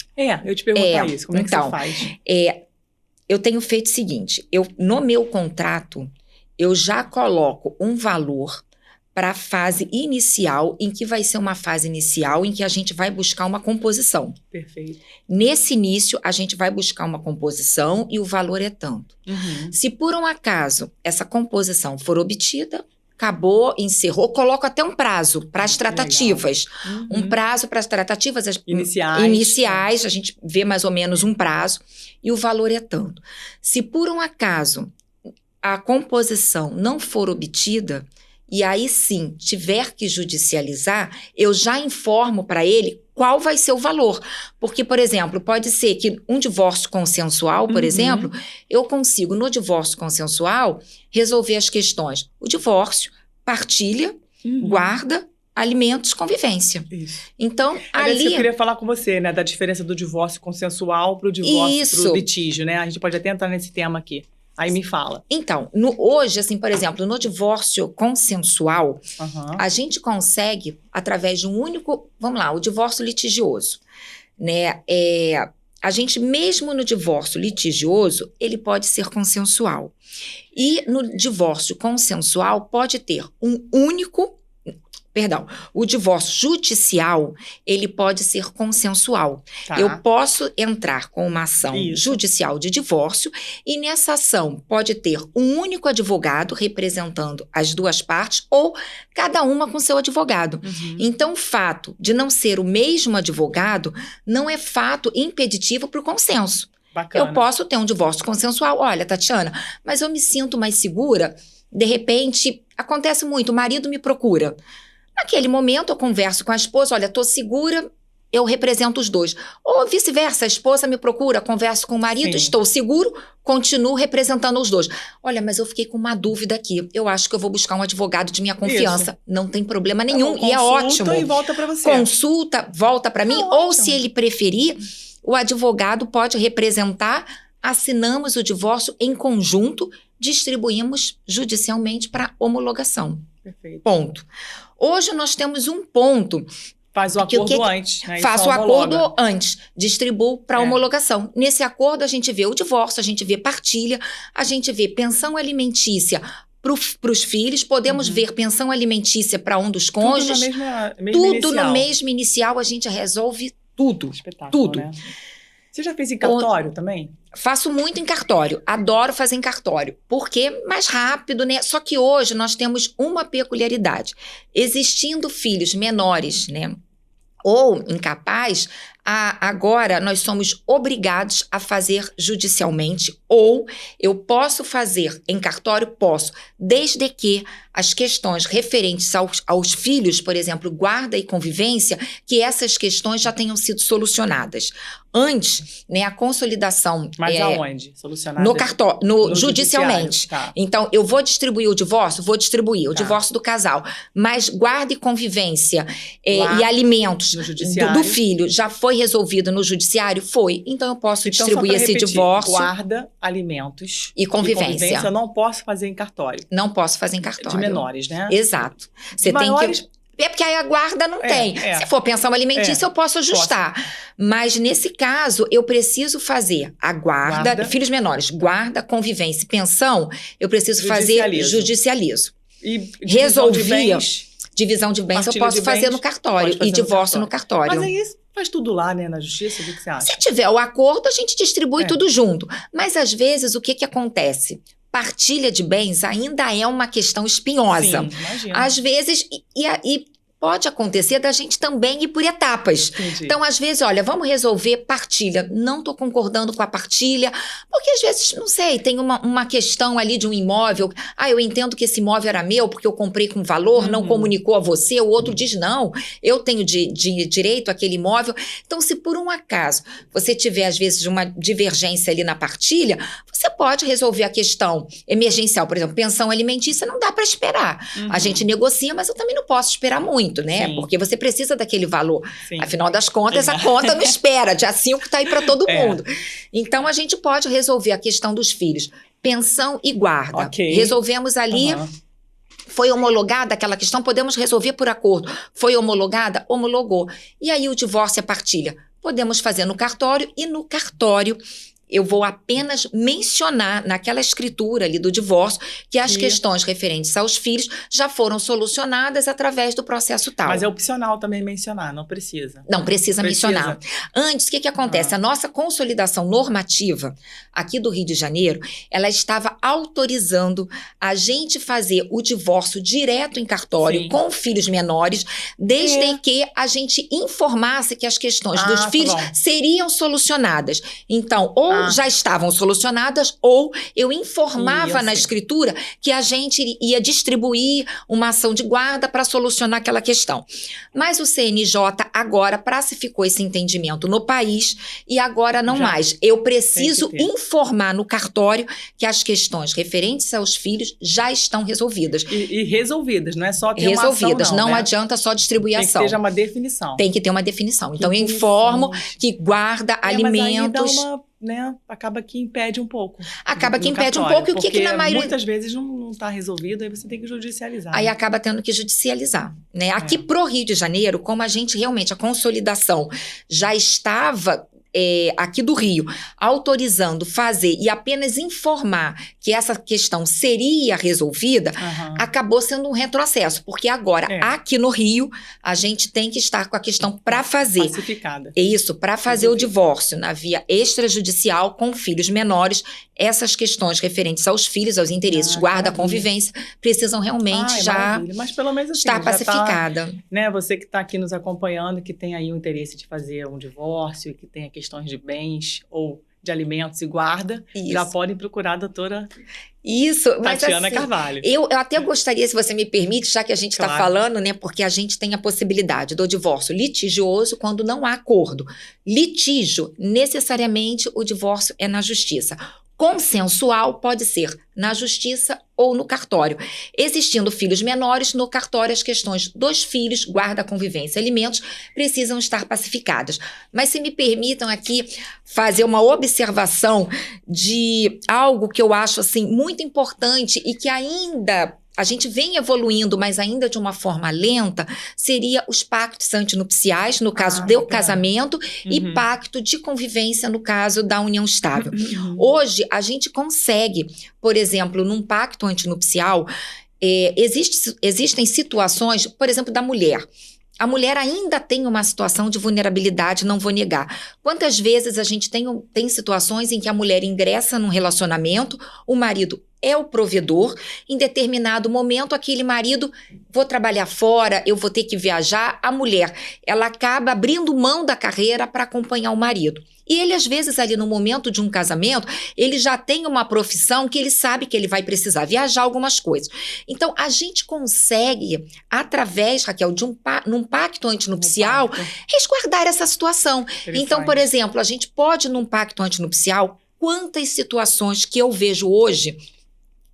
Eu te perguntar isso. Como é que você faz? Eu tenho feito o seguinte. No meu contrato, eu já coloco um valor para a fase inicial, em que vai ser uma fase inicial em que a gente vai buscar uma composição. Perfeito. Nesse início, a gente vai buscar uma composição e o valor é tanto. Uhum. Se por um acaso essa composição for obtida, acabou, encerrou, coloco até um prazo para as tratativas. Uhum. Um prazo para as tratativas iniciais, a gente vê mais ou menos um prazo, e o valor é tanto. Se por um acaso a composição não for obtida, e aí sim tiver que judicializar, eu já informo para ele qual vai ser o valor. Porque, por exemplo, pode ser que um divórcio consensual, por exemplo, eu consigo, no divórcio consensual, resolver as questões. O divórcio, partilha, guarda, alimentos, convivência. Isso. Então, ali... Eu queria falar com você, né, da diferença do divórcio consensual para o divórcio, para o litígio, né? A gente pode até entrar nesse tema aqui. Aí me fala. Então, hoje, assim, por exemplo, no divórcio consensual, a gente consegue, através de um único... Vamos lá, o divórcio litigioso, né? A gente, mesmo no divórcio litigioso, ele pode ser consensual. E no divórcio consensual, pode ter um único... Perdão, o divórcio judicial, ele pode ser consensual. Tá. Eu posso entrar com uma ação Isso. judicial de divórcio e nessa ação pode ter um único advogado representando as duas partes ou cada uma com seu advogado. Uhum. Então, o fato de não ser o mesmo advogado não é fato impeditivo para o consenso. Bacana. Eu posso ter um divórcio consensual. Olha, Tatiana, mas eu me sinto mais segura. De repente, acontece muito, o marido me procura. Naquele momento, eu converso com a esposa, olha, estou segura, eu represento os dois. Ou vice-versa, a esposa me procura, converso com o marido, Sim. estou seguro, continuo representando os dois. Olha, mas eu fiquei com uma dúvida aqui. Eu acho que eu vou buscar um advogado de minha confiança. Isso. Não tem problema Tá nenhum, bom, e é ótimo. consulta e volta pra você. Consulta, volta para mim, ou ótimo. se ele preferir, o advogado pode representar, assinamos o divórcio em conjunto, distribuímos judicialmente para homologação. Perfeito. Ponto. Hoje nós temos um ponto. Faz o Porque o acordo que- antes. Né? E Faço só o homologa. acordo antes, distribuo para É. homologação. Nesse acordo, a gente vê o divórcio, a gente vê partilha, a gente vê pensão alimentícia para os filhos, podemos Uhum. ver pensão alimentícia para um dos Tudo na cônjuges. mesma Tudo inicial. no mesmo inicial, a gente resolve tudo. Espetáculo, Tudo. né? Você já fez em cartório também? Faço muito em cartório, adoro fazer em cartório, porque é mais rápido, né? Só que hoje nós temos uma peculiaridade. Existindo filhos menores, né? Ou incapaz, agora nós somos obrigados a fazer judicialmente, ou eu posso fazer em cartório, posso, desde que as questões referentes aos filhos, por exemplo, guarda e convivência, que essas questões já tenham sido solucionadas. Antes, né, a consolidação Mas aonde? Solucionado? no cartório, No judicialmente. judiciário, tá. Então, eu vou distribuir o divórcio? Vou distribuir o Tá. divórcio do casal. Mas guarda e convivência Lá, e alimentos no do judiciário. filho já foi resolvido no judiciário? Foi. Então, eu posso Então, distribuir só pra esse repetir, divórcio guarda, alimentos e convivência. eu não posso fazer em cartório. Não posso fazer em cartório. De menores, né? Exato. Você De tem maiores, que... É porque aí a guarda não tem. é. Se for pensão alimentícia, eu posso ajustar. Mas, nesse caso, eu preciso fazer a guarda. Filhos menores, guarda, convivência e pensão, eu preciso fazer judicializo. E Resolvi. Divisão de bens, Eu partilha posso de fazer bens, no cartório. pode fazer E divórcio no cartório. Mas aí faz tudo lá, né? Na justiça, o que você acha? Se tiver o acordo, a gente distribui É. tudo junto. Mas, às vezes, o que acontece? Partilha de bens ainda é uma questão espinhosa. Sim, imagina. Às vezes, e pode acontecer da gente também ir por etapas. Entendi. Então, às vezes, olha, vamos resolver partilha. Não estou concordando com a partilha, porque às vezes, não sei, tem uma questão ali de um imóvel. Eu entendo que esse imóvel era meu porque eu comprei com valor, não comunicou a você. O outro diz, não, eu tenho direito àquele imóvel. Então, se por um acaso você tiver, às vezes, uma divergência ali na partilha, você pode resolver a questão emergencial. Por exemplo, pensão alimentícia não dá para esperar. A gente negocia, mas eu também não posso esperar muito, né? Sim. Porque você precisa daquele valor. Sim. Afinal das contas, a conta não espera. Dia 5 está aí para todo É. mundo. Então, a gente pode resolver a questão dos filhos. Pensão e guarda. Ok. Resolvemos ali. Aham. Foi homologada aquela questão? Podemos resolver por acordo. Foi homologada? Homologou. E aí o divórcio e a partilha? Podemos fazer no cartório e no cartório eu vou apenas mencionar naquela escritura ali do divórcio que as questões referentes aos filhos já foram solucionadas através do processo tal. Mas é opcional também mencionar, não precisa. Não precisa mencionar. Antes, o que acontece? A nossa consolidação normativa aqui do Rio de Janeiro, ela estava autorizando a gente fazer o divórcio direto em cartório Sim. com filhos menores, desde que a gente informasse que as questões dos tá filhos bom. seriam solucionadas. Então, ou já estavam solucionadas, ou eu informava na escritura que a gente ia distribuir uma ação de guarda para solucionar aquela questão. Mas o CNJ agora pacificou esse entendimento no país e agora não mais. Eu preciso informar no cartório que as questões referentes aos filhos já estão resolvidas. E resolvidas, não é só ter resolvidas, uma ação, não né? adianta só distribuir a ação. Tem que ter uma definição. Tem que ter uma definição. Então, eu informo que guarda alimentos... Mas aí dá uma, né, acaba que impede um pouco. Acaba que impede um cartório, pouco. E o que na maioria... muitas vezes não está resolvido, aí você tem que judicializar. Aí né? acaba tendo que judicializar, né? Aqui pro Rio de Janeiro, como a gente realmente, a consolidação já estava aqui do Rio, autorizando fazer e apenas informar que essa questão seria resolvida, acabou sendo um retrocesso, porque agora, aqui no Rio, a gente tem que estar com a questão para fazer. Pacificada. Isso, para fazer o divórcio na via extrajudicial com filhos menores, essas questões referentes aos filhos, aos interesses, guarda, convivência, precisam realmente Mas pelo menos assim, estar pacificada. Né, você que está aqui nos acompanhando, que tem aí o interesse de fazer um divórcio, que tenha questões de bens ou de alimentos e guarda, já podem procurar a doutora Tatiana Carvalho. Eu até gostaria, se você me permite, já que a gente está falando, né, porque a gente tem a possibilidade do divórcio litigioso quando não há acordo. Litígio, necessariamente o divórcio é na justiça. Consensual pode ser na justiça ou no cartório. Existindo filhos menores, no cartório as questões dos filhos, guarda, convivência, alimentos, precisam estar pacificadas. Mas se me permitam aqui fazer uma observação de algo que eu acho assim muito importante e que ainda a gente vem evoluindo, mas ainda de uma forma lenta, seria os pactos antinupciais, no caso do casamento, e pacto de convivência, no caso da união estável. Hoje, a gente consegue, por exemplo, num pacto antinupcial, existem situações, por exemplo, da mulher. A mulher ainda tem uma situação de vulnerabilidade, não vou negar. Quantas vezes a gente tem situações em que a mulher ingressa num relacionamento, o marido é o provedor, em determinado momento aquele marido, vou trabalhar fora, eu vou ter que viajar, a mulher, ela acaba abrindo mão da carreira para acompanhar o marido. E ele, às vezes, ali no momento de um casamento, ele já tem uma profissão que ele sabe que ele vai precisar viajar algumas coisas. Então, a gente consegue, através, Raquel, de num pacto antinupcial, resguardar essa situação. Então, por exemplo, a gente pode, num pacto antinupcial, quantas situações que eu vejo hoje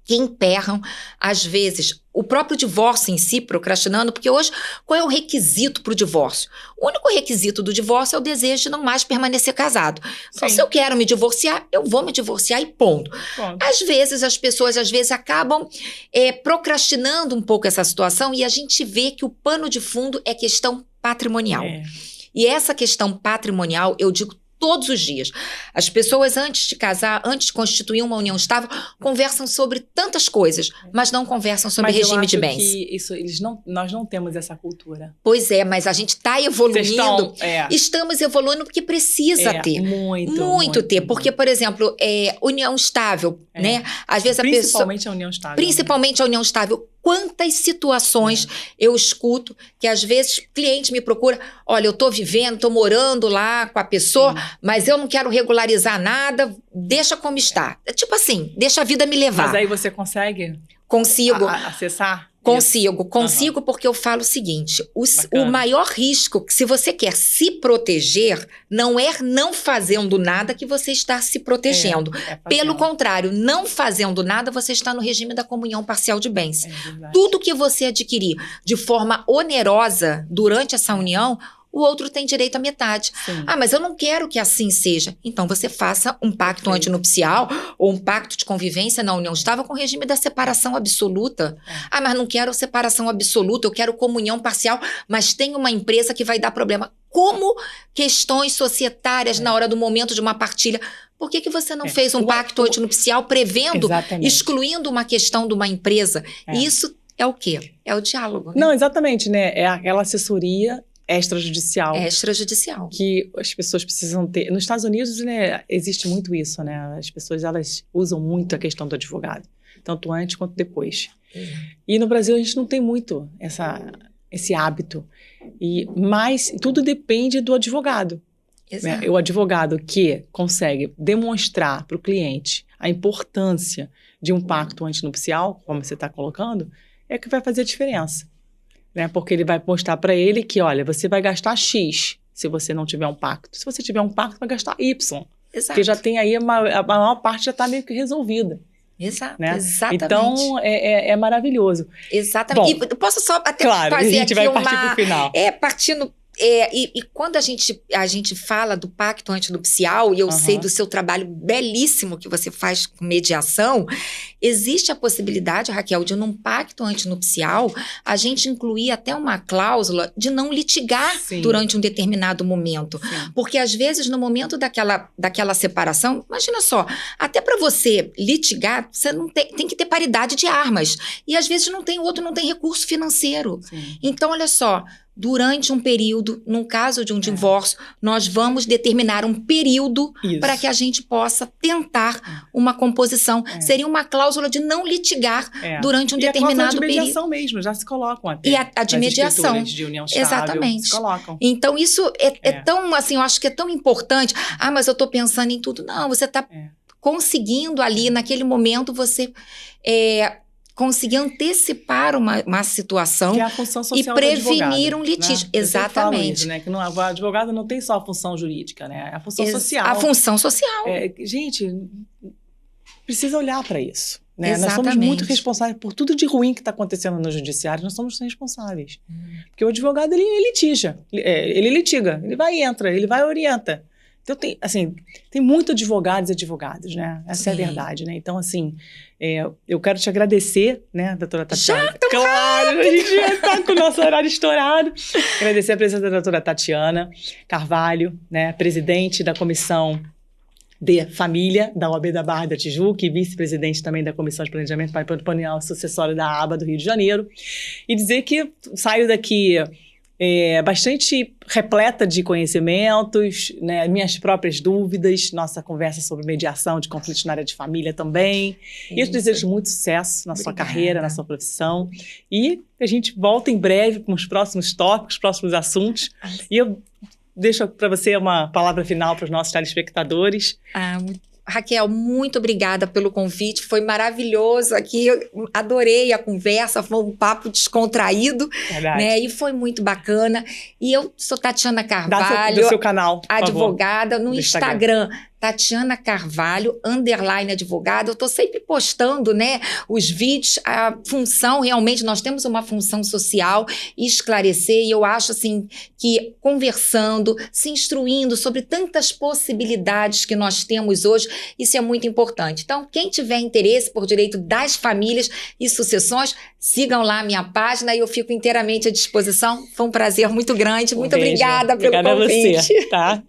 que emperram, às vezes, o próprio divórcio em si, procrastinando, porque hoje, qual é o requisito para o divórcio? O único requisito do divórcio é o desejo de não mais permanecer casado. Então, se eu quero me divorciar, eu vou me divorciar e ponto. Às vezes, as pessoas, acabam procrastinando um pouco essa situação e a gente vê que o pano de fundo é questão patrimonial. E essa questão patrimonial, eu digo todos os dias. As pessoas, antes de casar, antes de constituir uma união estável, conversam sobre tantas coisas, mas não conversam sobre regime de bens. Nós não temos essa cultura. Pois é, mas a gente está evoluindo. Estamos evoluindo porque precisa ter. Muito ter. Porque, por exemplo, união estável, né? Às vezes Principalmente a união estável. Principalmente a união estável. Quantas situações eu escuto que às vezes cliente me procura, olha, eu tô vivendo, tô morando lá com a pessoa, mas eu não quero regularizar nada, deixa como está. Tipo assim, deixa a vida me levar. Mas aí você consegue? Consigo. Acessar? Consigo, porque eu falo o seguinte, o maior risco, se você quer se proteger, não é não fazendo nada que você está se protegendo. Pelo contrário, não fazendo nada, você está no regime da comunhão parcial de bens. Tudo que você adquirir de forma onerosa durante essa união, o outro tem direito à metade. Mas eu não quero que assim seja. Então, você faça um pacto antinupcial ou um pacto de convivência na união estável com o regime da separação absoluta. Mas não quero separação absoluta, eu quero comunhão parcial, mas tem uma empresa que vai dar problema. Como questões societárias na hora do momento de uma partilha. Por que você não fez um pacto antinupcial prevendo, excluindo uma questão de uma empresa? Isso é o quê? É o diálogo. Né? Não, exatamente, né? É aquela assessoria extrajudicial. Extrajudicial. Que as pessoas precisam ter. Nos Estados Unidos, né, existe muito isso, né? As pessoas, elas usam muito a questão do advogado. Tanto antes quanto depois. E no Brasil, a gente não tem muito esse hábito. Mas tudo depende do advogado. Né? O advogado que consegue demonstrar para o cliente a importância de um pacto antinupcial, como você está colocando, é que vai fazer a diferença. Né? Porque ele vai mostrar para ele que, olha, você vai gastar X se você não tiver um pacto. Se você tiver um pacto, vai gastar Y. Porque já tem aí, a maior parte já está meio que resolvida. Né? Exatamente. Então, é maravilhoso. Exatamente. Bom, e posso só até fazer a gente aqui vai partir para o final. Partindo... E quando a gente fala do pacto antinupcial, e eu sei do seu trabalho belíssimo que você faz com mediação, existe a possibilidade, Raquel, de num pacto antinupcial, a gente incluir até uma cláusula de não litigar durante um determinado momento. Sim. Porque às vezes no momento daquela separação, imagina só, até para você litigar, você não tem que ter paridade de armas. E às vezes o outro não tem recurso financeiro. Sim. Então, olha só, durante um período, num caso de um divórcio, nós vamos determinar um período para que a gente possa tentar uma composição. Seria uma cláusula de não litigar durante um determinado período. E a cláusula de mediação mesmo, já se colocam até. E a de mediação. De união estável, exatamente. Se colocam. Então, isso é tão, assim, eu acho que é tão importante. Mas eu estou pensando em tudo. Não, você está conseguindo ali, naquele momento, você conseguir antecipar uma situação que é a função social e prevenir advogado, um litígio. Né? Exatamente. Isso, né? Que o advogado não tem só a função jurídica, né? É a função social. A função social. Gente, precisa olhar para isso. Né? Exatamente. Nós somos muito responsáveis por tudo de ruim que está acontecendo no judiciário, nós somos responsáveis. Porque o advogado, ele litiga. Ele litiga, ele vai e entra, ele vai e orienta. Então, tem muito advogados e advogadas, né? Essa é a verdade, né? Então, assim, eu quero te agradecer, né, doutora Tatiana? Já? Claro, a gente já está com o nosso horário estourado. Agradecer a presença da doutora Tatiana Carvalho, né, presidente da Comissão de Família da OAB da Barra da Tijuca e vice-presidente também da Comissão de Planejamento Patrimonial e Sucessório da ABA do Rio de Janeiro. E dizer que saio daqui bastante repleta de conhecimentos, né, minhas próprias dúvidas, nossa conversa sobre mediação de conflitos na área de família também. E eu te desejo muito sucesso na sua carreira, na sua profissão. E a gente volta em breve com os próximos tópicos, próximos assuntos. E eu deixo para você uma palavra final para os nossos telespectadores. Raquel, muito obrigada pelo convite, foi maravilhoso aqui, eu adorei a conversa, foi um papo descontraído, né? E foi muito bacana. E eu sou Tatiana Carvalho, do seu canal, advogada, no Instagram. Tatiana Carvalho, _advogada. Eu estou sempre postando, né, os vídeos. A função, realmente, nós temos uma função social, esclarecer. E eu acho, assim, que conversando, se instruindo sobre tantas possibilidades que nós temos hoje, isso é muito importante. Então, quem tiver interesse por direito das famílias e sucessões, sigam lá a minha página e eu fico inteiramente à disposição. Foi um prazer muito grande. Muito obrigada pelo convite. Obrigada a você, tá?